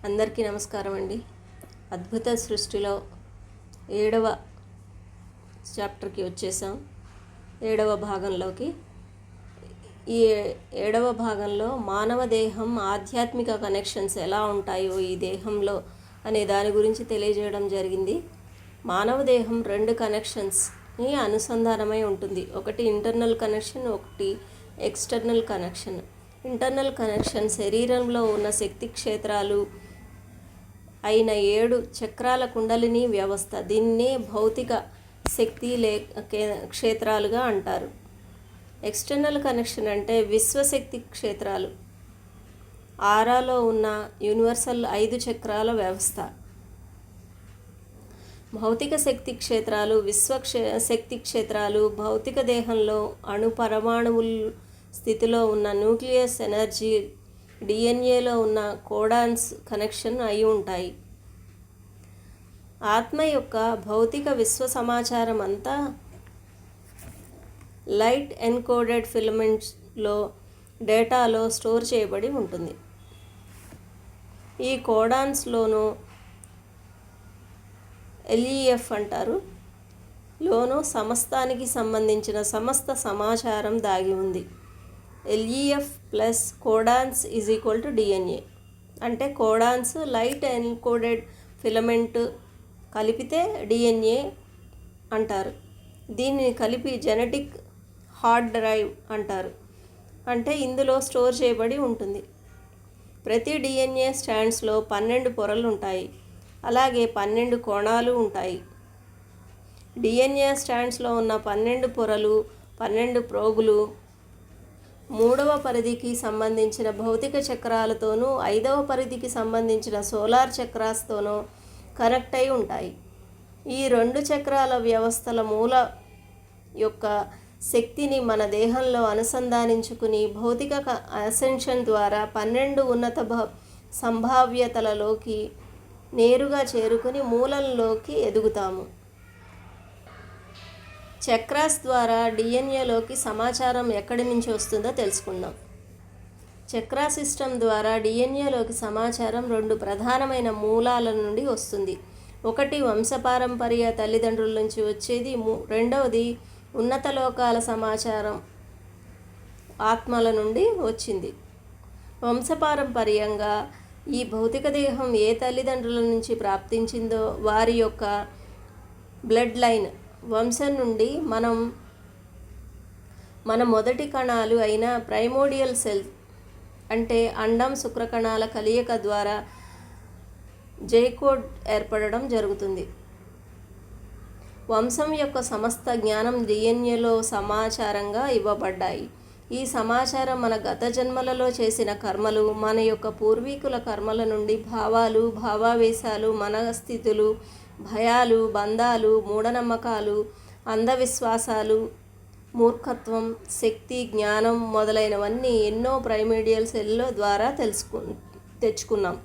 అందరికీ నమస్కారం అండి. అద్భుత సృష్టిలో 7వ చాప్టర్కి వచ్చేసాం. 7వ భాగంలోకి. ఈ 7వ భాగంలో మానవ దేహం ఆధ్యాత్మిక కనెక్షన్స్ ఎలా ఉంటాయో ఈ దేహంలో అనే దాని గురించి తెలియజేయడం జరిగింది. మానవ దేహం 2 కనెక్షన్స్ని అనుసంధానమై ఉంటుంది. ఒకటి ఇంటర్నల్ కనెక్షన్, ఒకటి ఎక్స్టర్నల్ కనెక్షన్. ఇంటర్నల్ కనెక్షన్ శరీరంలో ఉన్న శక్తి క్షేత్రాలు అయిన 7 చక్రాల కుండలిని వ్యవస్థ. దీన్నే భౌతిక శక్తి క్షేత్రాలుగా అంటారు. ఎక్స్టర్నల్ కనెక్షన్ అంటే విశ్వశక్తి క్షేత్రాలు. ఆరాలో ఉన్న యూనివర్సల్ 5 చక్రాల వ్యవస్థ. భౌతిక శక్తి క్షేత్రాలు, శక్తి క్షేత్రాలు భౌతిక దేహంలో పరమాణువుల స్థితిలో ఉన్న న్యూక్లియస్ ఎనర్జీ, డిఎన్ఏలో ఉన్న కోడాన్స్ కనెక్షన్ అయి ఉంటాయి. ఆత్మ యొక్క భౌతిక విశ్వ సమాచారం అంతా లైట్ ఎన్కోడెడ్ ఫిలమెంట్స్లో డేటాలో స్టోర్ చేయబడి ఉంటుంది. ఈ కోడాన్స్లోనూ ఎల్ఈఎఫ్ అంటారు లోనూ సమస్తానికి సంబంధించిన సమస్త సమాచారం దాగి ఉంది. LEF plus codons is equal to DNA. అంటే కోడాన్స్ లైట్ ఎన్కోడెడ్ ఫిలమెంట్ కలిపితే డిఎన్ఏ అంటారు. దీన్ని కలిపి జెనెటిక్ హార్డ్ డ్రైవ్ అంటారు. అంటే ఇందులో స్టోర్ చేయబడి ఉంటుంది. ప్రతి డిఎన్ఏ స్ట్రాండ్స్లో 12 పొరలు ఉంటాయి. అలాగే 12 కోణాలు ఉంటాయి. డిఎన్ఏ స్ట్రాండ్స్లో ఉన్న 12 పొరలు, 12 ప్రోగులు 3వ పరిధికి సంబంధించిన భౌతిక చక్రాలతోనూ 5వ పరిధికి సంబంధించిన సోలార్ చక్రాస్తోనూ కనెక్ట్ అయి ఉంటాయి. ఈ 2 చక్రాల వ్యవస్థల మూల యొక్క శక్తిని మన దేహంలో అనుసంధానించుకుని భౌతిక అసెన్షన్ ద్వారా 12 ఉన్నత సంభావ్యతలలోకి నేరుగా చేరుకుని మూలంలోకి ఎదుగుతాము. చక్రాస్ ద్వారా డిఎన్ఏలోకి సమాచారం ఎక్కడి నుంచి వస్తుందో తెలుసుకుందాం. చక్రా సిస్టమ్ ద్వారా డిఎన్ఏలోకి సమాచారం 2 ప్రధానమైన మూలాల నుండి వస్తుంది. ఒకటి వంశపారంపర్య తల్లిదండ్రుల నుంచి వచ్చేది, రెండవది ఉన్నత లోకాల సమాచారం ఆత్మల నుండి వచ్చింది. వంశపారంపర్యంగా ఈ భౌతిక దేహం ఏ తల్లిదండ్రుల నుంచి ప్రాప్తించిందో వారి యొక్క బ్లడ్ లైన్ వంశం నుండి మన మొదటి కణాలు అయిన ప్రైమోడియల్ సెల్ అంటే అండం శుక్రకణాల కలయిక ద్వారా జైకోడ్ ఏర్పడడం జరుగుతుంది. వంశం యొక్క సమస్త జ్ఞానం డిఎన్ఏలో సమాచారంగా ఇవ్వబడ్డాయి. ఈ సమాచారం మన గత జన్మలలో చేసిన కర్మలు, మన యొక్క పూర్వీకుల కర్మల నుండి భావాలు, భావావేశాలు, మనస్థితులు, భయాలు, బంధాలు, మూఢనమ్మకాలు, అంధవిశ్వాసాలు, మూర్ఖత్వం, శక్తి, జ్ఞానం మొదలైనవన్నీ ఎన్నో ప్రైమోడియల్ సెల్లో ద్వారా తెచ్చుకున్నాం.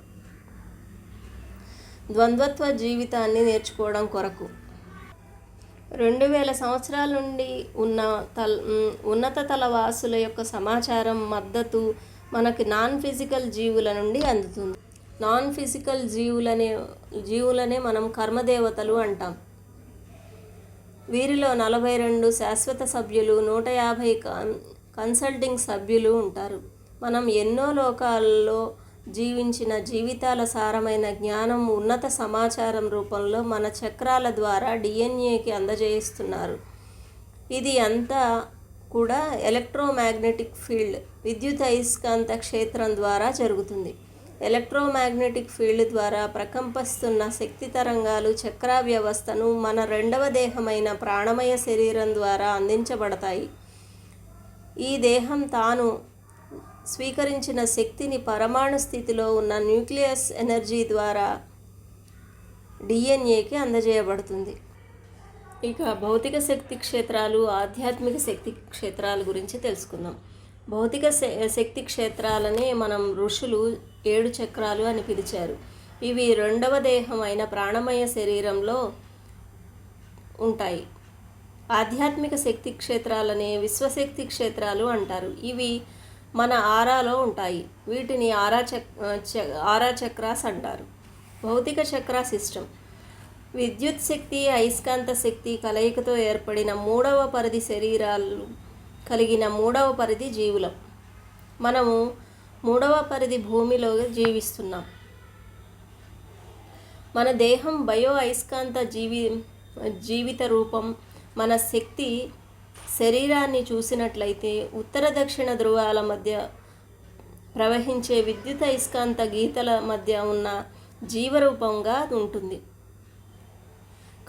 ద్వంద్వత్వ జీవితాన్ని నేర్చుకోవడం కొరకు 2000 సంవత్సరాల నుండి ఉన్న ఉన్నత తలవాసుల యొక్క సమాచారం మద్దతు మనకి నాన్ ఫిజికల్ జీవుల నుండి అందుతుంది. నాన్ ఫిజికల్ జీవులనే మనం కర్మదేవతలు అంటాం. వీరిలో 42 శాశ్వత సభ్యులు, 150 కన్సల్టింగ్ సభ్యులు ఉంటారు. మనం ఎన్నో లోకాల్లో జీవించిన జీవితాల సారమైన జ్ఞానం ఉన్నత సమాచారం రూపంలో మన చక్రాల ద్వారా డిఎన్ఏకి అందజేస్తున్నారు. ఇది అంతా కూడా ఎలక్ట్రోమాగ్నెటిక్ ఫీల్డ్, విద్యుత్ అయస్కాంత క్షేత్రం ద్వారా జరుగుతుంది. ఎలక్ట్రోమాగ్నెటిక్ ఫీల్డ్ ద్వారా ప్రకంపిస్తున్న శక్తి తరంగాలు చక్రా వ్యవస్థను మన 2వ దేహమైన ప్రాణమయ శరీరం ద్వారా అందించబడతాయి. ఈ దేహం తాను స్వీకరించిన శక్తిని పరమాణు స్థితిలో ఉన్న న్యూక్లియస్ ఎనర్జీ ద్వారా డిఎన్ఏకి అందజేయబడుతుంది. ఇక భౌతిక శక్తి క్షేత్రాలు, ఆధ్యాత్మిక శక్తి క్షేత్రాల గురించి తెలుసుకుందాం. భౌతిక శక్తి క్షేత్రాలనే మనం ఋషులు 7 చక్రాలు అని పిలిచారు. ఇవి 2వ దేహం అయిన ప్రాణమయ శరీరంలో ఉంటాయి. ఆధ్యాత్మిక శక్తి క్షేత్రాలనే విశ్వశక్తి క్షేత్రాలు అంటారు. ఇవి మన ఆరాలో ఉంటాయి. వీటిని ఆరా చక్రాస్ అంటారు. భౌతిక చక్ర సిస్టమ్ విద్యుత్ శక్తి, అయస్కాంత శక్తి కలయికతో ఏర్పడిన మూడవ పరిధి శరీరాలు కలిగిన మూడవ పరిధి జీవులం. మనము మూడవ పరిధి భూమిలో జీవిస్తున్నాం. మన దేహం బయో అయస్కాంత జీవిత రూపం. మన శక్తి శరీరాన్ని చూసినట్లయితే ఉత్తర దక్షిణ ధృవాల మధ్య ప్రవహించే విద్యుత్ అయస్కాంత గీతల మధ్య ఉన్న జీవరూపంగా ఉంటుంది.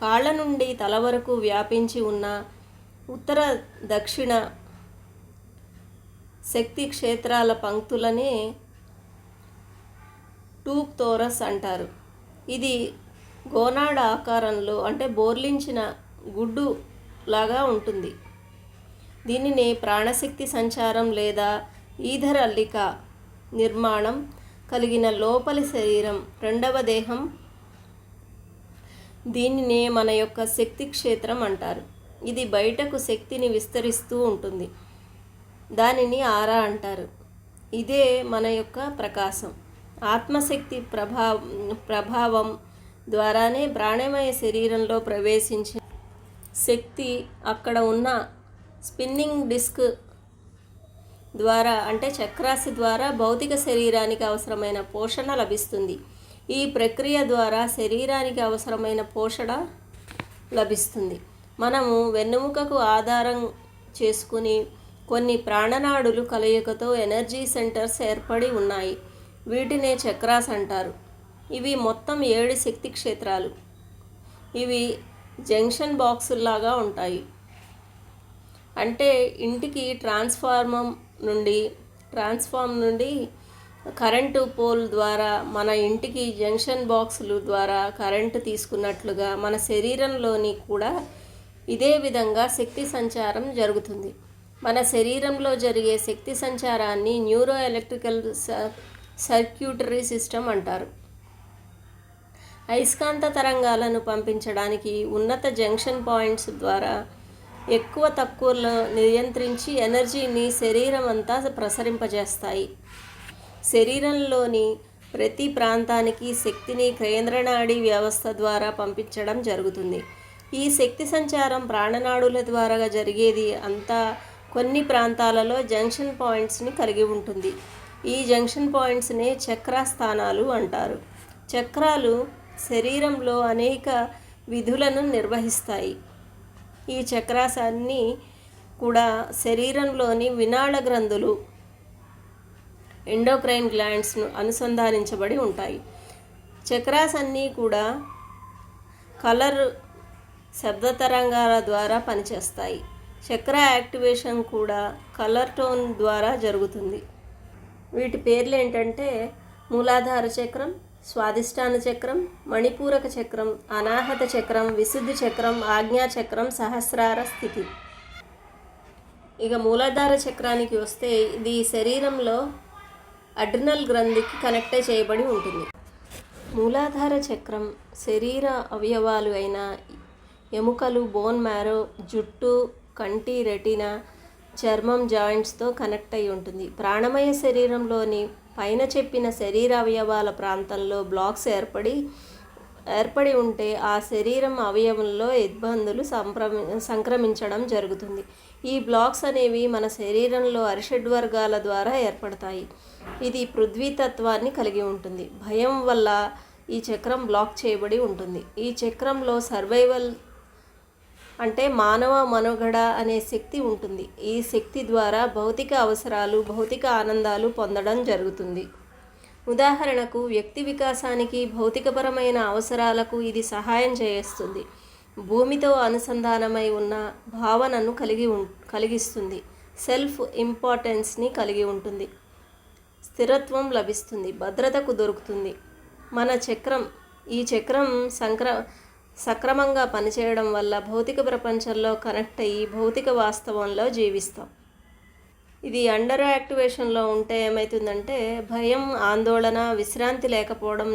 కాళ్ళ నుండి తల వరకు వ్యాపించి ఉన్న ఉత్తర దక్షిణ శక్తి క్షేత్రాల పంక్తులనే టూబ్ థోరస్ అంటారు. ఇది గోనాడ ఆకారంలో అంటే బోర్లించిన గుడ్డు లాగా ఉంటుంది. దీనినే ప్రాణశక్తి సంచారం లేదా ఈథర్ అల్లిక నిర్మాణం కలిగిన లోపలి శరీరం, రెండవ దేహం. దీనినే మన యొక్క శక్తి క్షేత్రం అంటారు. ఇది బయటకు శక్తిని విస్తరిస్తూ ఉంటుంది. దానిని ఆరా అంటారు. ఇదే మన యొక్క ప్రకాశం. ఆత్మశక్తి ప్రభావం ద్వారానే ప్రాణమయ శరీరంలో ప్రవేశించే శక్తి అక్కడ ఉన్న స్పిన్నింగ్ డిస్క్ ద్వారా అంటే చక్రాసి ద్వారా భౌతిక శరీరానికి అవసరమైన పోషణ లభిస్తుంది. ఈ ప్రక్రియ ద్వారా శరీరానికి అవసరమైన పోషణ లభిస్తుంది. మనము వెన్నెముకకు ఆధారం చేసుకుని కొన్ని ప్రాణనాడులు కలయికతో ఎనర్జీ సెంటర్స్ ఏర్పడి ఉన్నాయి. వీటినే చక్రాస్ అంటారు. ఇవి మొత్తం 7 శక్తి క్షేత్రాలు. ఇవి జంక్షన్ బాక్సుల్లాగా ఉంటాయి. అంటే ఇంటికి ట్రాన్స్ఫార్మ్ నుండి కరెంటు పోల్ ద్వారా మన ఇంటికి జంక్షన్ బాక్సులు ద్వారా కరెంటు తీసుకున్నట్లుగా మన శరీరంలోని కూడా ఇదే విధంగా శక్తి సంచారం జరుగుతుంది. మన శరీరంలో జరిగే శక్తి సంచారాన్ని న్యూరో ఎలక్ట్రికల్ సర్క్యూటరీ సిస్టమ్ అంటారు. అయస్కాంత తరంగాలను పంపించడానికి ఉన్నత జంక్షన్ పాయింట్స్ ద్వారా ఎక్కువ తక్కువలో నియంత్రించి ఎనర్జీని శరీరం అంతా ప్రసరింపజేస్తాయి. శరీరంలోని ప్రతి ప్రాంతానికి శక్తిని కేంద్రనాడి వ్యవస్థ ద్వారా పంపించడం జరుగుతుంది. ఈ శక్తి సంచారం ప్రాణనాడుల ద్వారా జరిగేది అంతా కొన్ని ప్రాంతాలలో జంక్షన్ పాయింట్స్ని కలిగి ఉంటుంది. ఈ జంక్షన్ పాయింట్స్నే చక్రస్థానాలు అంటారు. చక్రాలు శరీరంలో అనేక విధులను నిర్వహిస్తాయి. ఈ చక్రాలన్నీ కూడా శరీరంలోని వినాళ గ్రంథులు, ఎండోక్రైన్ గ్లాండ్స్ను అనుసంధానించబడి ఉంటాయి. చక్రాస్ అన్నీ కూడా కలర్ శబ్ద తరంగాల ద్వారా పనిచేస్తాయి. చక్ర యాక్టివేషన్ కూడా కలర్ టోన్ ద్వారా జరుగుతుంది. వీటి పేర్లు ఏంటంటే మూలాధార చక్రం, స్వాదిష్టాన చక్రం, మణిపూరక చక్రం, అనాహత చక్రం, విశుద్ధి చక్రం, ఆజ్ఞా చక్రం, సహస్రార స్థితి. ఇక మూలాధార చక్రానికి వస్తే ఇది శరీరంలో అడ్రినల్ గ్రంథికి కనెక్ట్ చేయబడి ఉంటుంది. మూలాధార చక్రం శరీర అవయవాలు అయిన ఎముకలు, బోన్ మ్యారో, జుట్టు, కంటి, రెటీనా, చర్మం, జాయింట్స్తో కనెక్ట్ అయి ఉంటుంది. ప్రాణమయ శరీరంలోని పైన చెప్పిన శరీర అవయవాల ప్రాంతంలో బ్లాక్స్ ఏర్పడి ఉంటే ఆ శరీరం అవయవంలో ఇబ్బందులు సంక్రమించడం జరుగుతుంది. ఈ బ్లాక్స్ అనేవి మన శరీరంలో అరిషడ్వర్గాల ద్వారా ఏర్పడతాయి. ఇది పృథ్వీతత్వాన్ని కలిగి ఉంటుంది. భయం వల్ల ఈ చక్రం బ్లాక్ చేయబడి ఉంటుంది. ఈ చక్రంలో సర్వైవల్ అంటే మానవ మనుగడ అనే శక్తి ఉంటుంది. ఈ శక్తి ద్వారా భౌతిక అవసరాలు, భౌతిక ఆనందాలు పొందడం జరుగుతుంది. ఉదాహరణకు వ్యక్తి వికాసానికి, భౌతికపరమైన అవసరాలకు ఇది సహాయం చేస్తుంది. భూమితో అనుసంధానమై ఉన్న భావనను కలిగిస్తుంది. సెల్ఫ్ ఇంపార్టెన్స్ని కలిగి ఉంటుంది. స్థిరత్వం లభిస్తుంది, భద్రతకు దొరుకుతుంది. మన చక్రం ఈ చక్రం సక్రమంగా పనిచేయడం వల్ల భౌతిక ప్రపంచంలో కనెక్ట్ అయ్యి భౌతిక వాస్తవంలో జీవిస్తాం. ఇది అండర్ యాక్టివేషన్లో ఉంటే ఏమవుతుందంటే భయం, ఆందోళన, విశ్రాంతి లేకపోవడం,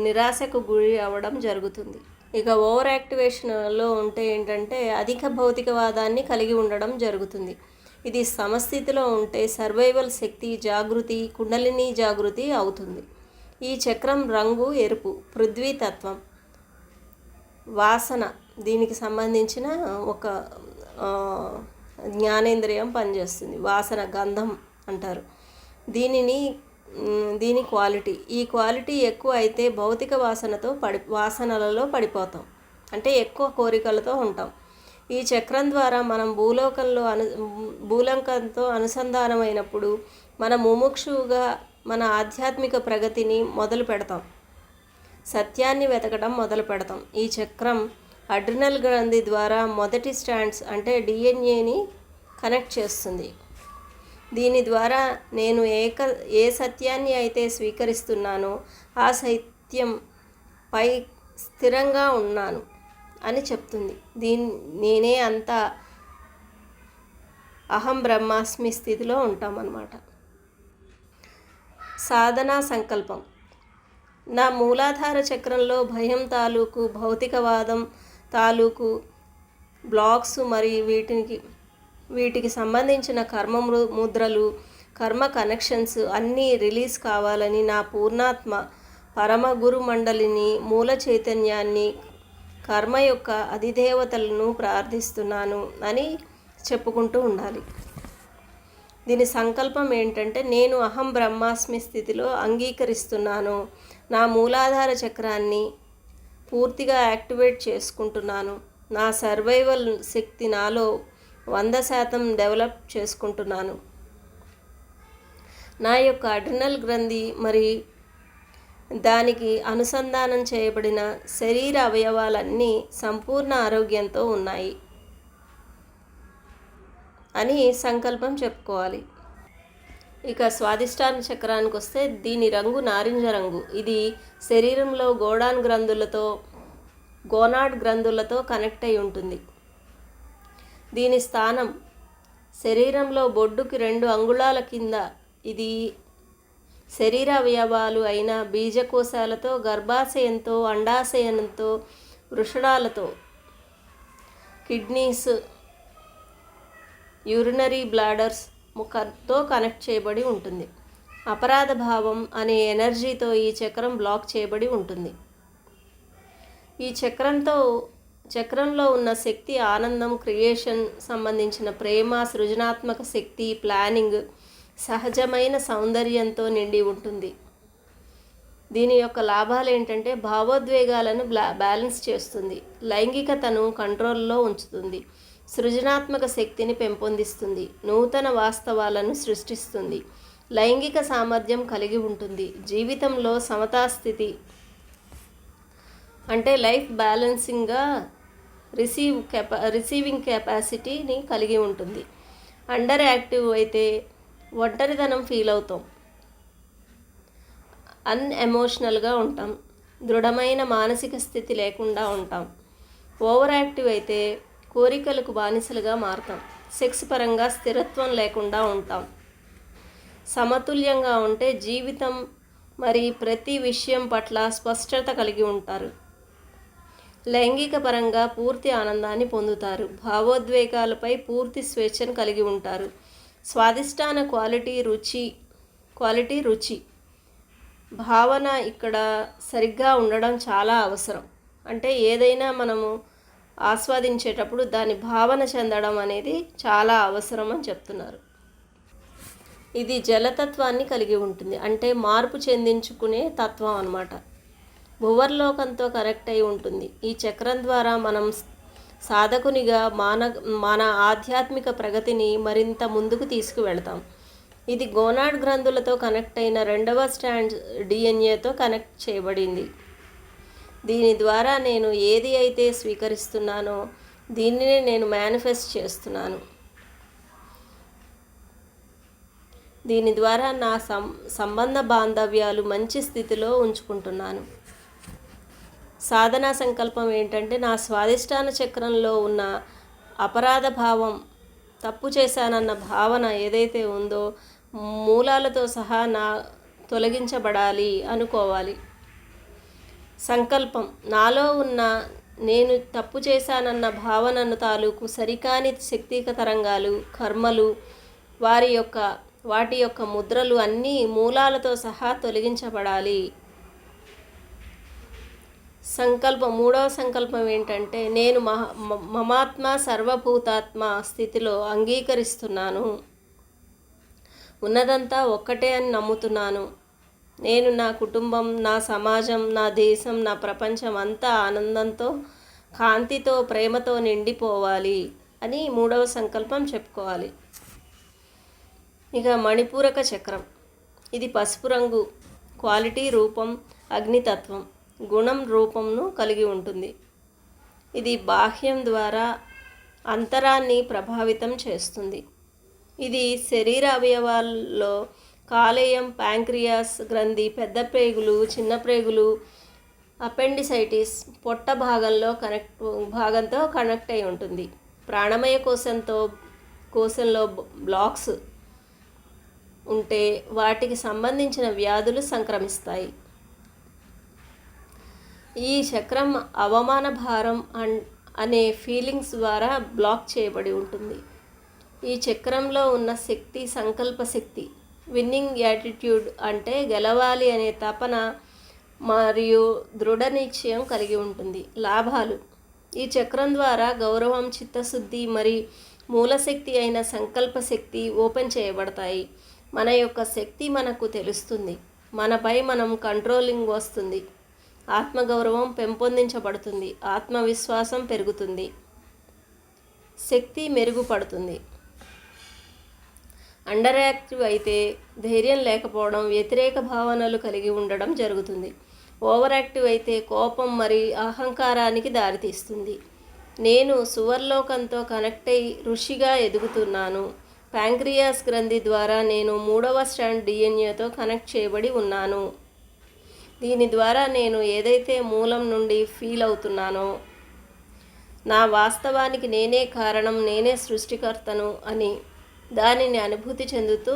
నిరాశకు గురి అవ్వడం జరుగుతుంది. ఇక ఓవర్ యాక్టివేషన్లో ఉంటే ఏంటంటే అధిక భౌతికవాదాన్ని కలిగి ఉండడం జరుగుతుంది. ఇది సమస్థితిలో ఉంటే సర్వైవల్ శక్తి జాగృతి, కుండలిని జాగృతి అవుతుంది. ఈ చక్రం రంగు ఎరుపు, పృథ్వీతత్వం. వాసన, దీనికి సంబంధించిన ఒక జ్ఞానేంద్రియం పనిచేస్తుంది. వాసన, గంధం అంటారు దీని క్వాలిటీ. ఈ క్వాలిటీ ఎక్కువ అయితే భౌతిక వాసనలలో పడిపోతాం, అంటే ఎక్కువ కోరికలతో ఉంటాం. ఈ చక్రం ద్వారా మనం భూలోకంతో అనుసంధానమైనప్పుడు మన ముముక్షువుగా మన ఆధ్యాత్మిక ప్రగతిని మొదలు పెడతాం, సత్యాన్ని వెతకడం మొదలు పెడతాం. ఈ చక్రం అడ్రినల్ గ్రంథి ద్వారా మొదటి స్ట్రాండ్స్ అంటే డిఎన్ఏని కనెక్ట్ చేస్తుంది. దీని ద్వారా నేను ఏ సత్యాన్ని అయితే స్వీకరిస్తున్నానో ఆ సత్యం పై స్థిరంగా ఉన్నాను అని చెప్తుంది. నేనే అంతా అహం బ్రహ్మాస్మి స్థితిలో ఉంటామన్నమాట. సాధనా సంకల్పం. నా మూలాధార చక్రంలో భయం తాలూకు, భౌతికవాదం తాలూకు బ్లాక్స్ మరియు వీటికి సంబంధించిన కర్మ ముద్రలు, కర్మ కనెక్షన్స్ అన్నీ రిలీజ్ కావాలని నా పూర్ణాత్మ పరమ గురు మండలిని, మూల చైతన్యాన్ని, కర్మ యొక్క అధిదేవతలను ప్రార్థిస్తున్నాను అని చెప్పుకుంటూ ఉండాలి. దీని సంకల్పం ఏంటంటే, నేను అహం బ్రహ్మాస్మి స్థితిలో అంగీకరిస్తున్నాను, నా మూలాధార చక్రాన్ని పూర్తిగా యాక్టివేట్ చేసుకుంటున్నాను, నా సర్వైవల్ శక్తి నాలో 100% డెవలప్ చేసుకుంటున్నాను, నా యొక్క అడ్రినల్ గ్రంథి మరి దానికి అనుసంధానం చేయబడిన శరీర అవయవాలన్నీ సంపూర్ణ ఆరోగ్యంతో ఉన్నాయి అని సంకల్పం చెప్పుకోవాలి. ఇక స్వాదిష్టాన చక్రానికి వస్తే దీని రంగు నారింజ రంగు. ఇది శరీరంలో గోనాడ్ గ్రంథులతో కనెక్ట్ అయి ఉంటుంది. దీని స్థానం శరీరంలో బొడ్డుకి 2 అంగుళాల కింద. ఇది శరీర అవయవాలు అయిన బీజకోశాలతో, గర్భాశయంతో, అండాశయంతో, వృషణాలతో, కిడ్నీస్, యూరినరీ బ్లాడర్స్, ముఖంతో కనెక్ట్ చేయబడి ఉంటుంది. అపరాధ భావం అనే ఎనర్జీతో ఈ చక్రం బ్లాక్ చేయబడి ఉంటుంది. ఈ చక్రంలో ఉన్న శక్తి ఆనందం, క్రియేషన్ సంబంధించిన ప్రేమ, సృజనాత్మక శక్తి, ప్లానింగ్, సహజమైన సౌందర్యంతో నిండి ఉంటుంది. దీని యొక్క లాభాలు ఏంటంటే, భావోద్వేగాలను బ్యాలెన్స్ చేస్తుంది, లైంగికతను కంట్రోల్లో ఉంచుతుంది, సృజనాత్మక శక్తిని పెంపొందిస్తుంది, నూతన వాస్తవాలను సృష్టిస్తుంది, లైంగిక సామర్థ్యం కలిగి ఉంటుంది, జీవితంలో సమతాస్థితి అంటే లైఫ్ బ్యాలెన్సింగ్గా రిసీవింగ్ కెపాసిటీని కలిగి ఉంటుంది. అండర్ యాక్టివ్ అయితే ఒంటరితనం ఫీల్ అవుతాం, అన్ఎమోషనల్గా ఉంటాం, దృఢమైన మానసిక స్థితి లేకుండా ఉంటాం. ఓవర్ యాక్టివ్ అయితే కోరికలకు బానిసలుగా మారుతాం, సెక్స్ పరంగా స్థిరత్వం లేకుండా ఉంటాం. సమతుల్యంగా ఉంటే జీవితం మరి ప్రతి విషయం పట్ల స్పష్టత కలిగి ఉంటారు. లైంగిక పరంగా పూర్తి ఆనందాన్ని పొందుతారు, భావోద్వేగాలపై పూర్తి స్వేచ్ఛను కలిగి ఉంటారు. స్వాదిష్టాన క్వాలిటీ రుచి భావన ఇక్కడ సరిగ్గా ఉండడం చాలా అవసరం. అంటే ఏదైనా మనము ఆస్వాదించేటప్పుడు దాని భావన చెందడం అనేది చాలా అవసరం అని చెప్తున్నారు. ఇది జలతత్వాన్ని కలిగి ఉంటుంది, అంటే మార్పు చెందించుకునే తత్వం అన్నమాట. భువర్లోకంతో కనెక్ట్ అయి ఉంటుంది. ఈ చక్రం ద్వారా మనం సాధకునిగా మన ఆధ్యాత్మిక ప్రగతిని మరింత ముందుకు తీసుకువెళ్తాం. ఇది గోనాడ్ గ్రంథులతో కనెక్ట్ అయిన 2వ స్ట్రాండ్ డిఎన్ఏతో కనెక్ట్ చేయబడింది. దీని ద్వారా నేను ఏది అయితే స్వీకరిస్తున్నానో దీనినే నేను మేనిఫెస్ట్ చేస్తున్నాను. దీని ద్వారా నా సంబంధ బాంధవ్యాలు మంచి స్థితిలో ఉంచుకుంటున్నాను. సాధనా సంకల్పం ఏంటంటే, నా స్వాదిష్టాన చక్రంలో ఉన్న అపరాధ భావం, తప్పు చేశానన్న భావన ఏదైతే ఉందో మూలాలతో సహా తొలగించబడాలి అనుకోవాలి. సంకల్పం, నాలో ఉన్న నేను తప్పు చేశానన్న భావనను తాలూకు సరికాని శక్తిక తరంగాలు, కర్మలు, వాటి యొక్క ముద్రలు అన్నీ మూలాలతో సహా తొలగించబడాలి. మూడవ సంకల్పం ఏంటంటే, నేను మమాత్మ సర్వభూతాత్మ స్థితిలో అంగీకరిస్తున్నాను. ఉన్నదంతా ఒక్కటే అని నమ్ముతున్నాను. నేను, నా కుటుంబం, నా సమాజం, నా దేశం, నా ప్రపంచం అంతా ఆనందంతో, కాంతితో, ప్రేమతో నిండిపోవాలి అని మూడవ సంకల్పం చెప్పుకోవాలి. ఇక మణిపూరక చక్రం. ఇది పసుపు రంగు, క్వాలిటీ, రూపం, అగ్నితత్వం, గుణం, రూపంను కలిగి ఉంటుంది. ఇది బాహ్యం ద్వారా అంతరాన్ని ప్రభావితం చేస్తుంది. ఇది శరీర అవయవాల్లో కాలేయం, ప్యాంక్రియాస్ గ్రంథి, పెద్ద ప్రేగులు, చిన్న ప్రేగులు, అపెండిసైటిస్, పొట్ట భాగంతో కనెక్ట్ అయి ఉంటుంది. ప్రాణమయ కోశంలో బ్లాక్స్ ఉంటే వాటికి సంబంధించిన వ్యాధులు సంక్రమిస్తాయి. ఈ చక్రం అవమాన భారం అనే ఫీలింగ్స్ ద్వారా బ్లాక్ చేయబడి ఉంటుంది. ఈ చక్రంలో ఉన్న శక్తి సంకల్ప శక్తి. విన్నింగ్ యాటిట్యూడ్ అంటే గెలవాలి అనే తపన మరియు దృఢ నిశ్చయం కలిగి ఉంటుంది. లాభాలు. ఈ చక్రం ద్వారా గౌరవం, చిత్తశుద్ధి మరియు మూలశక్తి అయిన సంకల్ప శక్తి ఓపెన్ చేయబడతాయి. మన యొక్క శక్తి మనకు తెలుస్తుంది. మనపై మనం కంట్రోలింగ్ వస్తుంది. ఆత్మగౌరవం పెంపొందించబడుతుంది. ఆత్మవిశ్వాసం పెరుగుతుంది. శక్తి మెరుగుపడుతుంది. అండర్ యాక్టివ్ అయితే ధైర్యం లేకపోవడం, వ్యతిరేక భావనలు కలిగి ఉండడం జరుగుతుంది. ఓవర్ యాక్టివ్ అయితే కోపం మరియు అహంకారానికి దారితీస్తుంది. నేను సువర్లోకంతో కనెక్ట్ అయి ఋషిగా ఎదుగుతున్నాను. ప్యాంక్రియాస్ గ్రంథి ద్వారా నేను 3వ స్ట్రాండ్ డిఎన్ఏతో కనెక్ట్ చేయబడి ఉన్నాను. దీని ద్వారా నేను ఏదైతే మూలం నుండి ఫీల్ అవుతున్నానో, నా వాస్తవానికి నేనే కారణం, నేనే సృష్టికర్తను అని దానిని అనుభూతి చెందుతూ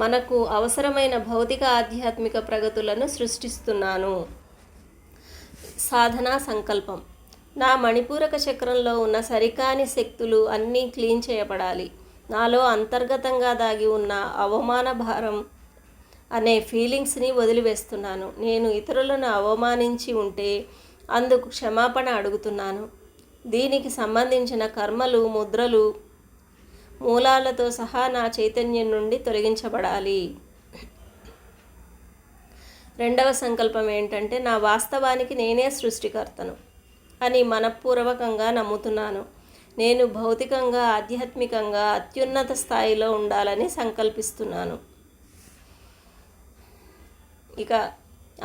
మనకు అవసరమైన భౌతిక ఆధ్యాత్మిక ప్రగతులను సృష్టిస్తున్నాను. సాధనా సంకల్పం. నా మణిపూరక చక్రంలో ఉన్న సరికాని శక్తులు అన్నీ క్లీన్ చేయబడాలి. నాలో అంతర్గతంగా దాగి ఉన్న అవమాన భారం అనే ఫీలింగ్స్ని వదిలివేస్తున్నాను. నేను ఇతరులను అవమానించి ఉంటే అందుకు క్షమాపణ అడుగుతున్నాను. దీనికి సంబంధించిన కర్మలు, ముద్రలు మూలాలతో సహా నా చైతన్యం నుండి తొలగించబడాలి. రెండవ సంకల్పం ఏంటంటే, నా వాస్తవానికి నేనే సృష్టికర్తను అని మనఃపూర్వకంగా నమ్ముతున్నాను. నేను భౌతికంగా, ఆధ్యాత్మికంగా అత్యున్నత స్థాయిలో ఉండాలని సంకల్పిస్తున్నాను. ఇక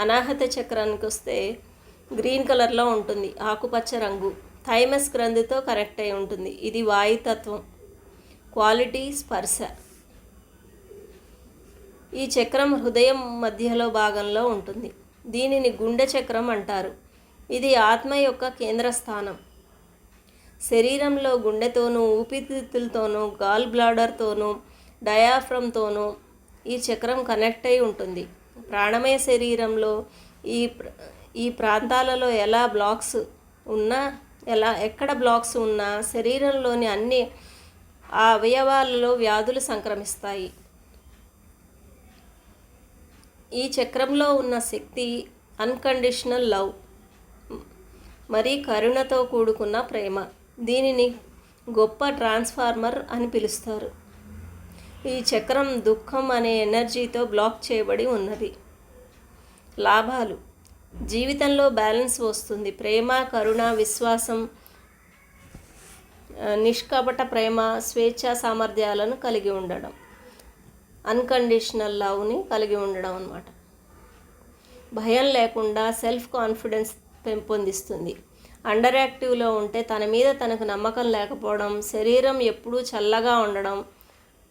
అనాహత చక్రానికి వస్తే గ్రీన్ కలర్లో ఉంటుంది, ఆకుపచ్చ రంగు, థైమస్ గ్రంథితో కనెక్ట్ అయి ఉంటుంది. ఇది వాయుతత్వం, క్వాలిటీ, స్పర్శ. ఈ చక్రం హృదయం మధ్యలో భాగంలో ఉంటుంది. దీనిని గుండె చక్రం అంటారు. ఇది ఆత్మ యొక్క కేంద్ర స్థానం. శరీరంలో గుండెతోనూ, ఊపిరితిత్తులతోనూ, గాల్ బ్లాడర్తోనూ, డయాఫ్రమ్తోనూ ఈ చక్రం కనెక్ట్ అయి ఉంటుంది. ప్రాణమయ శరీరంలో ఈ ప్రాంతాలలో ఎక్కడ బ్లాక్స్ ఉన్నా శరీరంలోని అన్ని అవయవాలలో వ్యాధులు సంక్రమిస్తాయి. ఈ చక్రంలో ఉన్న శక్తి అన్కండిషనల్ లవ్ మరి కరుణతో కూడుకున్న ప్రేమ. దీనిని గొప్ప ట్రాన్స్ఫార్మర్ అని పిలుస్తారు. ఈ చక్రం దుఃఖం అనే ఎనర్జీతో బ్లాక్ చేయబడి ఉన్నది. లాభాలు. జీవితంలో బ్యాలెన్స్ వస్తుంది. ప్రేమ, కరుణ, విశ్వాసం, నిష్కపట ప్రేమ, స్వేచ్ఛ సామర్థ్యాలను కలిగి ఉండడం, అన్కండిషనల్ లవ్ని కలిగి ఉండడం అన్నమాట. భయం లేకుండా సెల్ఫ్ కాన్ఫిడెన్స్ పెంపొందిస్తుంది. అండర్ యాక్టివ్లో ఉంటే తన మీద తనకు నమ్మకం లేకపోవడం, శరీరం ఎప్పుడూ చల్లగా ఉండడం,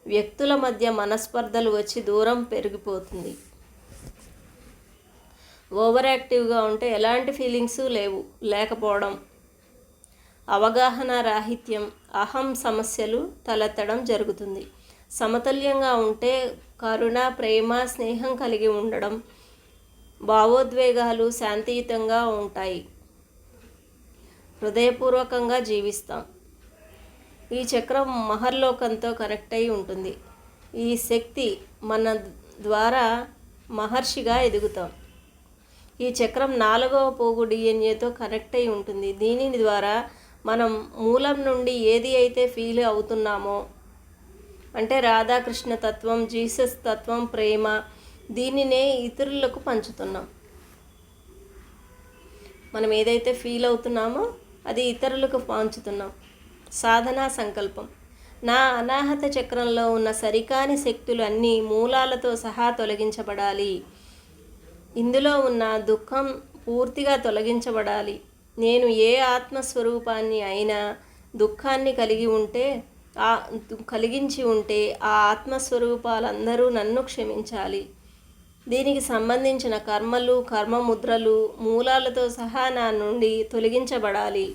వ్యక్తుల మధ్య మనస్పర్ధలు వచ్చి దూరం పెరిగిపోతుంది. ఓవర్ యాక్టివ్గా ఉంటే ఎలాంటి ఫీలింగ్స్ లేకపోవడం, అవగాహన రాహిత్యం, అహం సమస్యలు తలెత్తడం జరుగుతుంది. సమతుల్యంగా ఉంటే కరుణ, ప్రేమ, స్నేహం కలిగి ఉండడం, భావోద్వేగాలు శాంతియుతంగా ఉంటాయి. హృదయపూర్వకంగా జీవిస్తాం. ఈ చక్రం మహర్లోకంతో కనెక్ట్ అయి ఉంటుంది. ఈ శక్తి మన ద్వారా మహర్షిగా ఎదుగుతాం. ఈ చక్రం 4వ పోగు డిఎన్ఏతో కనెక్ట్ అయి ఉంటుంది. దీని ద్వారా మనం మూలం నుండి ఏది అయితే ఫీల్ అవుతున్నామో, అంటే రాధాకృష్ణ తత్వం, జీసస్ తత్వం, ప్రేమ, దీనినే ఇతరులకు పంచుతున్నాం. మనం ఏదైతే ఫీల్ అవుతున్నామో అది ఇతరులకు పంచుతున్నాం. సాధనా సంకల్పం. నా అనాహత చక్రంలో ఉన్న సరికాని శక్తులు అన్నీ మూలాలతో సహా తొలగించబడాలి. ఇందులో ఉన్న దుఃఖం పూర్తిగా తొలగించబడాలి. నేను ఏ ఆత్మస్వరూపాన్ని అయినా దుఃఖాన్ని కలిగించి ఉంటే ఆ ఆత్మస్వరూపాలందరూ నన్ను క్షమించాలి. దీనికి సంబంధించిన కర్మలు, కర్మముద్రలు మూలాలతో సహా నా నుండి తొలగించబడాలి.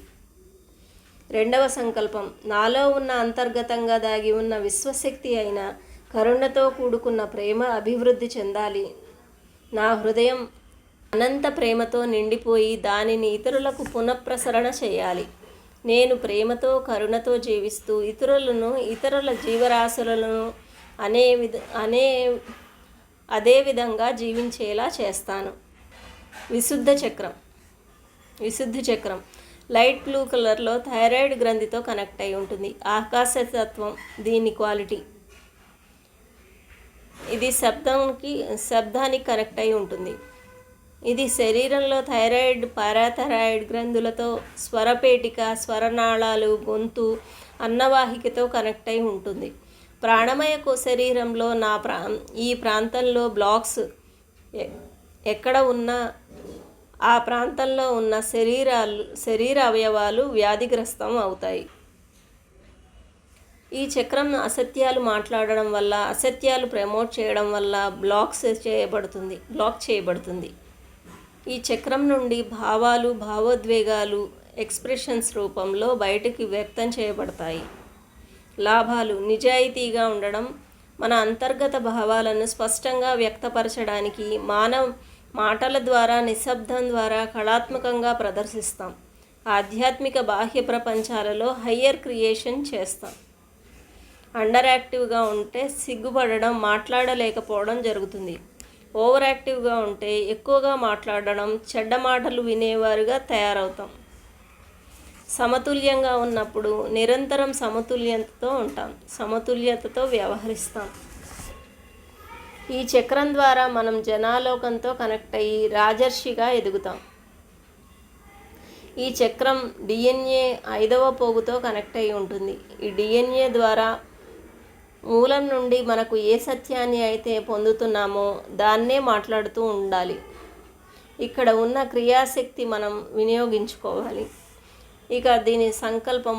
2వ సంకల్పం. నాలో ఉన్న అంతర్గతంగా దాగి ఉన్న విశ్వశక్తి అయిన కరుణతో కూడుకున్న ప్రేమ అభివృద్ధి చెందాలి. నా హృదయం అనంత ప్రేమతో నిండిపోయి దానిని ఇతరులకు పునఃప్రసరణ చేయాలి. నేను ప్రేమతో, కరుణతో జీవిస్తూ ఇతరుల జీవరాశులను అదే విధంగా జీవించేలా చేస్తాను. విశుద్ధి చక్రం లైట్ బ్లూ కలర్లో థైరాయిడ్ గ్రంథితో కనెక్ట్ అయి ఉంటుంది. ఆకాశతత్వం దీని క్వాలిటీ. ఇది శబ్దానికి కనెక్ట్ అయి ఉంటుంది. ఇది శరీరంలో థైరాయిడ్, పారాథైరాయిడ్ గ్రంథులతో, స్వరపేటిక, స్వరనాళాలు, గొంతు, అన్నవాహికతో కనెక్ట్ అయి ఉంటుంది. ప్రాణమయ శరీరంలో ఈ ప్రాంతంలో బ్లాక్స్ ఎక్కడ ఉన్నా ఆ ప్రాంతంలో ఉన్న శరీర అవయవాలు వ్యాధిగ్రస్తం అవుతాయి. ఈ చక్రం అసత్యాలు మాట్లాడడం వల్ల, అసత్యాలు ప్రమోట్ చేయడం వల్ల బ్లాక్ చేయబడుతుంది. ఈ చక్రం నుండి భావాలు, భావోద్వేగాలు ఎక్స్ప్రెషన్స్ రూపంలో బయటికి వ్యక్తం చేయబడతాయి. లాభాలు. నిజాయితీగా ఉండడం. మన అంతర్గత భావాలను స్పష్టంగా వ్యక్తపరచడానికి మాటల ద్వారా, నిశ్శబ్దం ద్వారా కళాత్మకంగా ప్రదర్శిస్తాం. ఆధ్యాత్మిక బాహ్య ప్రపంచాలలో హయ్యర్ క్రియేషన్ చేస్తాం. అండర్ యాక్టివ్గా ఉంటే సిగ్గుపడడం, మాట్లాడలేకపోవడం జరుగుతుంది. ఓవర్ యాక్టివ్గా ఉంటే ఎక్కువగా మాట్లాడడం, చెడ్డ మాటలు వినేవారుగా తయారవుతాం. సమతుల్యంగా ఉన్నప్పుడు నిరంతరం సమతుల్యతతో వ్యవహరిస్తాం. ఈ చక్రం ద్వారా మనం జనాలోకంతో కనెక్ట్ అయ్యి రాజర్షిగా ఎదుగుతాం. ఈ చక్రం డిఎన్ఏ 5వ పోగుతో కనెక్ట్ అయి ఉంటుంది. ఈ డిఎన్ఏ ద్వారా మూలం నుండి మనకు ఏ సత్యాన్ని అయితే పొందుతున్నామో దాన్నే మాట్లాడుతూ ఉండాలి. ఇక్కడ ఉన్న క్రియాశక్తి మనం వినియోగించుకోవాలి. ఇక దీని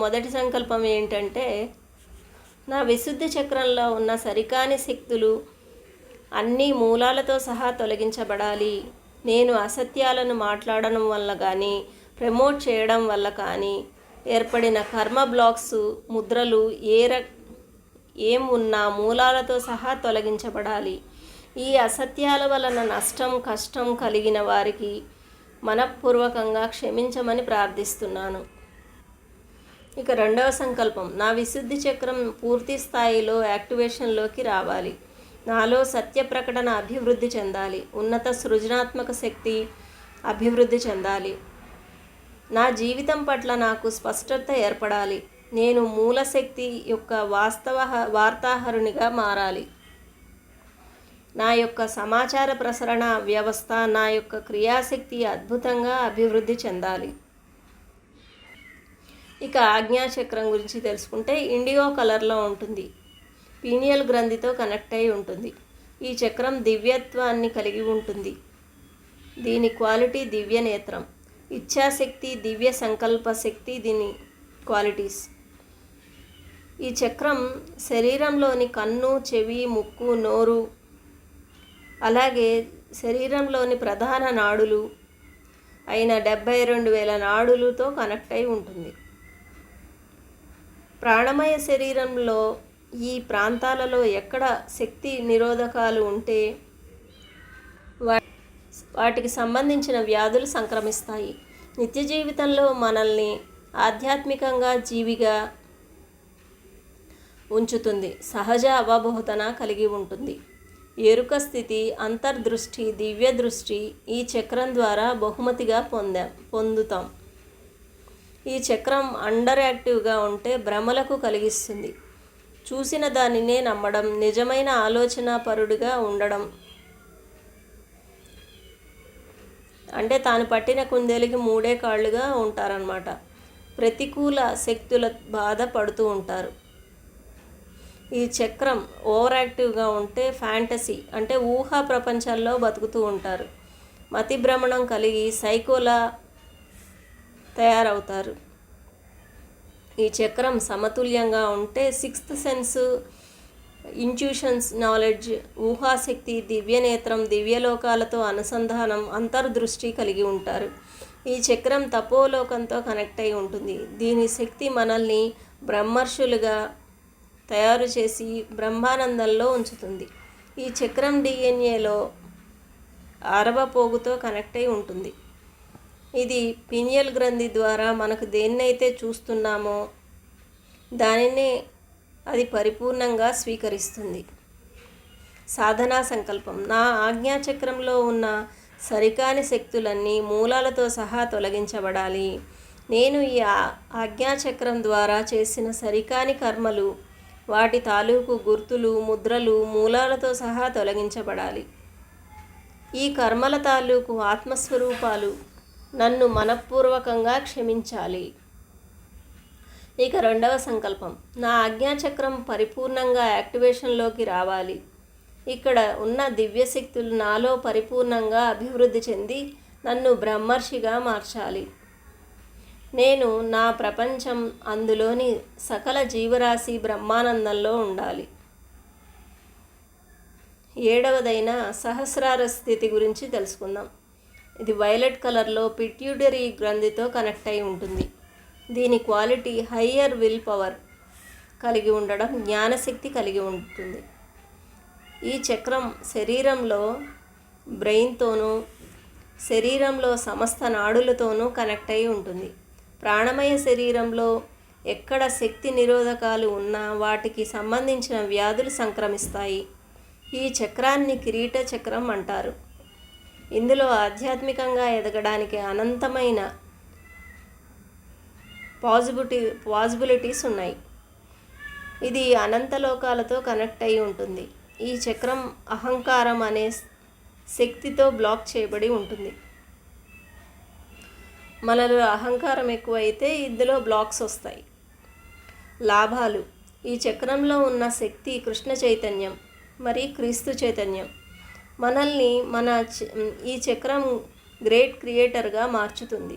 మొదటి సంకల్పం ఏంటంటే, నా విశుద్ధి చక్రంలో ఉన్న సరికాని శక్తులు అన్నీ మూలాలతో సహా తొలగించబడాలి. నేను అసత్యాలను మాట్లాడడం వల్ల కానీ, ప్రమోట్ చేయడం వల్ల కానీ ఏర్పడిన కర్మ బ్లాక్స్, ముద్రలు ఏం ఉన్నా మూలాలతో సహా తొలగించబడాలి. ఈ అసత్యాల వలన నష్టం, కష్టం కలిగిన వారికి మనఃపూర్వకంగా క్షమించమని ప్రార్థిస్తున్నాను. ఇక 2వ సంకల్పం. నా విశుద్ధి చక్రం పూర్తి స్థాయిలో యాక్టివేషన్లోకి రావాలి. నాలో సత్య ప్రకటన అభివృద్ధి చెందాలి. ఉన్నత సృజనాత్మక శక్తి అభివృద్ధి చెందాలి. నా జీవితం పట్ల నాకు స్పష్టత ఏర్పడాలి. నేను మూలశక్తి యొక్క వార్తాహరునిగా మారాలి. నా యొక్క సమాచార ప్రసరణ వ్యవస్థ, నా యొక్క క్రియాశక్తి అద్భుతంగా అభివృద్ధి చెందాలి. ఇక ఆజ్ఞాచక్రం గురించి తెలుసుకుంటే ఇండిగో కలర్లో ఉంటుంది. పీనియల్ గ్రంథితో కనెక్ట్ అయి ఉంటుంది. ఈ చక్రం దివ్యత్వాన్ని కలిగి ఉంటుంది. దీని క్వాలిటీ దివ్య నేత్రం, ఇచ్ఛాశక్తి, దివ్య సంకల్ప శక్తి దీని క్వాలిటీస్. ఈ చక్రం శరీరంలోని కన్ను, చెవి, ముక్కు, నోరు, అలాగే శరీరంలోని ప్రధాన నాడులు అయిన 72,000 నాడులతో కనెక్ట్ అయి ఉంటుంది. ప్రాణమయ శరీరంలో ఈ ప్రాంతాలలో ఎక్కడ శక్తి నిరోధకాలు ఉంటే వాటికి సంబంధించిన వ్యాధులు సంక్రమిస్తాయి. నిత్య జీవితంలో మనల్ని ఆధ్యాత్మికంగా జీవిగా ఉంచుతుంది. సహజ అవబోధన కలిగి ఉంటుంది. ఎరుక స్థితి, అంతర్దృష్టి, దివ్య దృష్టి ఈ చక్రం ద్వారా బహుమతిగా పొందుతాం. ఈ చక్రం అండర్ యాక్టివ్గా ఉంటే భ్రమలకు కలిగిస్తుంది. చూసిన దానినే నమ్మడం, నిజమైన ఆలోచన పరుడుగా ఉండడం, అంటే తాను పట్టిన కుందేలుకి మూడే కాళ్ళుగా ఉంటారన్నమాట. ప్రతికూల శక్తుల బాధ పడుతూ ఉంటారు. ఈ చక్రం ఓవర్ యాక్టివ్గా ఉంటే ఫ్యాంటసీ, అంటే ఊహా ప్రపంచాల్లో బతుకుతూ ఉంటారు. మతి భ్రమణం కలిగి సైకోలా తయారవుతారు. ఈ చక్రం సమతుల్యంగా ఉంటే సిక్స్త్ సెన్స్, ఇంట్యూషన్స్, నాలెడ్జ్, ఊహాశక్తి, దివ్యనేత్రం, దివ్యలోకాలతో అనుసంధానం, అంతర్దృష్టి కలిగి ఉంటారు. ఈ చక్రం తపోలోకంతో కనెక్ట్ అయి ఉంటుంది. దీని శక్తి మనల్ని బ్రహ్మర్షులుగా తయారు చేసి బ్రహ్మానందంలో ఉంచుతుంది. ఈ చక్రం డిఎన్ఏలో ఆరవ పోగుతో కనెక్ట్ అయి ఉంటుంది. ఇది పినియల్ గ్రంథి ద్వారా మనకు దేన్నైతే చూస్తున్నామో దానినే అది పరిపూర్ణంగా స్వీకరిస్తుంది. సాధనా సంకల్పం. నా ఆజ్ఞాచక్రంలో ఉన్న సరికాని శక్తులన్నీ మూలాలతో సహా తొలగించబడాలి. నేను ఈ ఆజ్ఞాచక్రం ద్వారా చేసిన సరికాని కర్మలు, వాటి తాలూకు గుర్తులు, ముద్రలు మూలాలతో సహా తొలగించబడాలి. ఈ కర్మల తాలూకు ఆత్మస్వరూపాలు నన్ను మనఃపూర్వకంగా క్షమించాలి. ఇక రెండవ సంకల్పం. నా ఆజ్ఞాచక్రం పరిపూర్ణంగా యాక్టివేషన్లోకి రావాలి. ఇక్కడ ఉన్న దివ్యశక్తులు నాలో పరిపూర్ణంగా అభివృద్ధి చెంది నన్ను బ్రహ్మర్షిగా మార్చాలి. నేను నా ప్రపంచం, అందులోని సకల జీవరాశి బ్రహ్మానందంలో ఉండాలి. ఏడవదైన సహస్రార స్థితి గురించి తెలుసుకుందాం. ఇది వైలెట్ కలర్లో పిట్యూటరీ గ్రంథితో కనెక్ట్ అయి ఉంటుంది. దీని క్వాలిటీ హయ్యర్ విల్ పవర్ కలిగి ఉండడం, జ్ఞానశక్తి కలిగి ఉంటుంది. ఈ చక్రం శరీరంలో బ్రెయిన్తోనూ, శరీరంలో సమస్త నాడులతోనూ కనెక్ట్ అయి ఉంటుంది. ప్రాణమయ శరీరంలో ఎక్కడ శక్తి నిరోధకాలు ఉన్నా వాటికి సంబంధించిన వ్యాధులు సంక్రమిస్తాయి. ఈ చక్రాన్ని కిరీట చక్రం అంటారు. ఇందులో ఆధ్యాత్మికంగా ఎదగడానికి అనంతమైన పాజిబిలిటీస్ ఉన్నాయి. ఇది అనంతలోకాలతో కనెక్ట్ అయి ఉంటుంది. ఈ చక్రం అహంకారం అనే శక్తితో బ్లాక్ చేయబడి ఉంటుంది. మనలో అహంకారం ఎక్కువైతే ఇందులో బ్లాక్స్ వస్తాయి. లాభాలు. ఈ చక్రంలో ఉన్న శక్తి కృష్ణ చైతన్యం, మరి క్రీస్తు చైతన్యం. మనల్ని ఈ చక్రం గ్రేట్ క్రియేటర్గా మార్చుతుంది.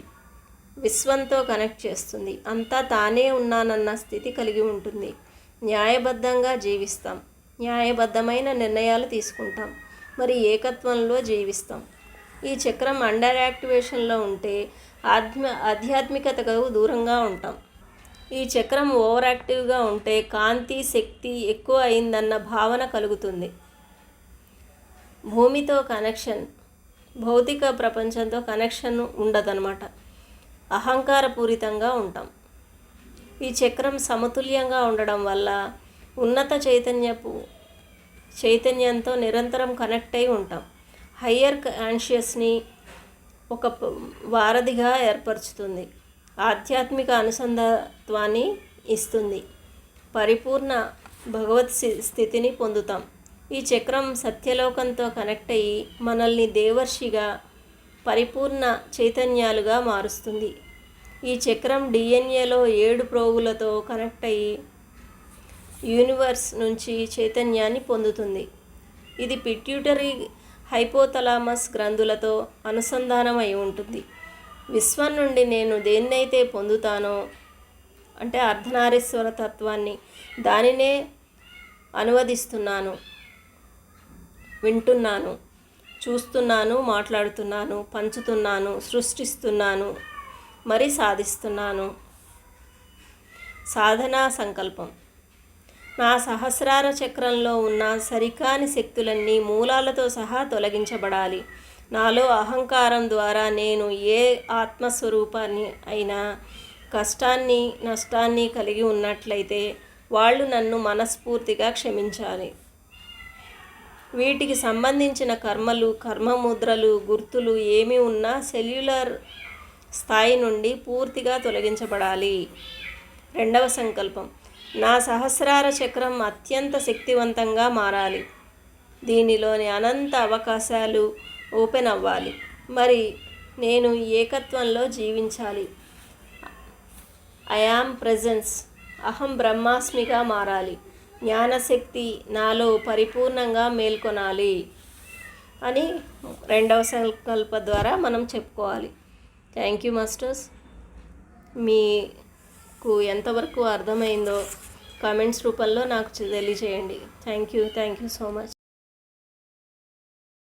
విశ్వంతో కనెక్ట్ చేస్తుంది. అంతా తానే ఉన్నానన్న స్థితి కలిగి ఉంటుంది. న్యాయబద్ధంగా జీవిస్తాం. న్యాయబద్ధమైన నిర్ణయాలు తీసుకుంటాం. మరి ఏకత్వంలో జీవిస్తాం. ఈ చక్రం అండర్ యాక్టివేషన్లో ఉంటే ఆధ్యాత్మికతకు దూరంగా ఉంటాం. ఈ చక్రం ఓవర్ యాక్టివ్గా ఉంటే కాంతి శక్తి ఎక్కువ అయిందన్న భావన కలుగుతుంది. భూమితో కనెక్షన్, భౌతిక ప్రపంచంతో కనెక్షన్ ఉండదన్నమాట. అహంకారపూరితంగా ఉంటాం. ఈ చక్రం సమతుల్యంగా ఉండడం వల్ల ఉన్నత చైతన్యంతో నిరంతరం కనెక్ట్ అయి ఉంటాం. హయ్యర్ కాన్షియస్ని ఒక వారధిగా ఏర్పరుచుతుంది. ఆధ్యాత్మిక అనుసంధాత్వాన్ని ఇస్తుంది. పరిపూర్ణ భగవత్ స్థితిని పొందుతాం. ఈ చక్రం సత్యలోకంతో కనెక్ట్ అయ్యి మనల్ని దేవర్షిగా, పరిపూర్ణ చైతన్యాలుగా మారుస్తుంది. ఈ చక్రం డిఎన్ఏలో 7 ప్రోగులతో కనెక్ట్ అయ్యి యూనివర్స్ నుంచి చైతన్యాన్ని పొందుతుంది. ఇది పిట్యూటరీ, హైపోథలామస్ గ్రంథులతో అనుసంధానమై ఉంటుంది. విశ్వం నుండి నేను దేన్నైతే పొందుతానో, అంటే అర్ధనారీశ్వర తత్వాన్ని, దానినే అనువదిస్తున్నాను, వింటున్నాను, చూస్తున్నాను, మాట్లాడుతున్నాను, పంచుతున్నాను, సృష్టిస్తున్నాను, మరి సాధిస్తున్నాను. సాధనా సంకల్పం. నా సహస్రార చక్రంలో ఉన్న సరికాని శక్తులన్నీ మూలాలతో సహా తొలగించబడాలి. నాలో అహంకారం ద్వారా నేను ఏ ఆత్మస్వరూపాన్ని అయినా కష్టాన్ని, నష్టాన్ని కలిగి ఉన్నట్లయితే వాళ్ళు నన్ను మనస్ఫూర్తిగా క్షమించాలి. వీటికి సంబంధించిన కర్మలు, కర్మముద్రలు, గుర్తులు ఏమి ఉన్నా సెల్యులర్ స్థాయి నుండి పూర్తిగా తొలగించబడాలి. రెండవ సంకల్పం, నా సహస్రార చక్రం అత్యంత శక్తివంతంగా మారాలి. దీనిలోని అనంత అవకాశాలు ఓపెన్ అవ్వాలి. మరి నేను ఏకత్వంలో జీవించాలి. ఐ యామ్ ప్రెజెన్స్, అహం బ్రహ్మాస్మిగా మారాలి. జ్ఞానశక్తి నాలో పరిపూర్ణంగా మేల్కొనాలి అని రెండవ సంకల్ప ద్వారా మనం చెప్పుకోవాలి. Thank you masters. మీకు ఎంతవరకు అర్థమైందో కామెంట్స్ రూపంలో నాకు తెలియజేయండి. Thank you so much.